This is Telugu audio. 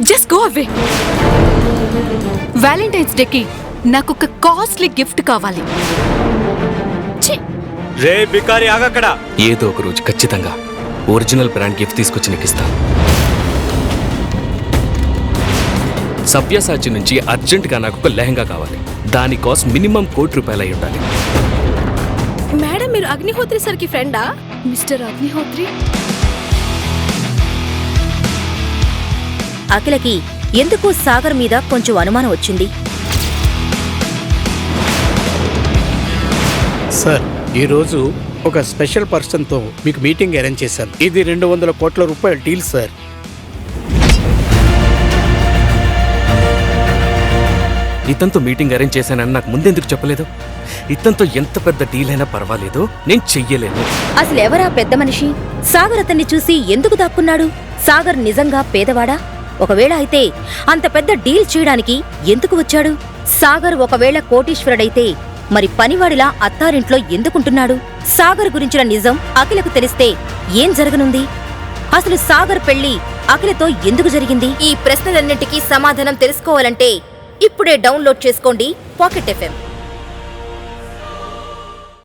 Just go away. వ్యాలంటైన్స్ డేకి నాకు ఒక కాస్ట్లీ గిఫ్ట్ కావాలి. రే బికారి ఆగక్కడ. ఏదో ఒక రోజు ఖచ్చితంగా ఒరిజినల్ బ్రాండ్ గిఫ్ట్ తీసుకొచ్చి నీకు ఇస్తాను. సవ్యసాచి నుంచి అర్జెంటుగా నాకు ఒక లెహంగా కావాలి. దాని కాస్ట్ మినిమం ₹1,00,00,000 అయి ఉండాలి. మేడం, మీరు అగ్నిహోత్రి సార్కి ఫ్రెండా? మిస్టర్ అగ్నిహోత్రి. అఖిలకి ఎందుకు సాగర్ మీద కొంచెం అనుమానం వచ్చింది. సార్, ఈరోజు ఒక స్పెషల్ పర్సన్తో మీకు మీటింగ్ అరేంజ్ చేశాను. ఇది ₹200 కోట్ల డీల్ సార్. ఇతనితో మీటింగ్ అరేంజ్ చేశానని నాకు ముందెందుకు చెప్పలేదు? ఇతనితో ఎంత పెద్ద డీల్ అయినా పర్వాలేదు, నేను చెయ్యలేను. అసలు ఎవరా పెద్ద మనిషి? సాగర్ అతన్ని చూసి ఎందుకు దాక్కున్నాడు? సాగర్ నిజంగా పేదవాడా? ఒకవేళ అయితే అంత పెద్ద డీల్ చేయడానికి ఎందుకు వచ్చాడు? సాగర్ ఒకవేళ కోటీశ్వరుడైతే మరి పనివాడిలా అత్తారింట్లో ఎందుకుంటున్నాడు? సాగర్ గురించిన నిజం అఖిలకు తెలిస్తే ఏం జరగనుంది? అసలు సాగర్ పెళ్లి అఖిలతో ఎందుకు జరిగింది? ఈ ప్రశ్నలన్నింటికీ సమాధానం తెలుసుకోవాలంటే ఇప్పుడే డౌన్లోడ్ చేసుకోండి పాకెట్ FM.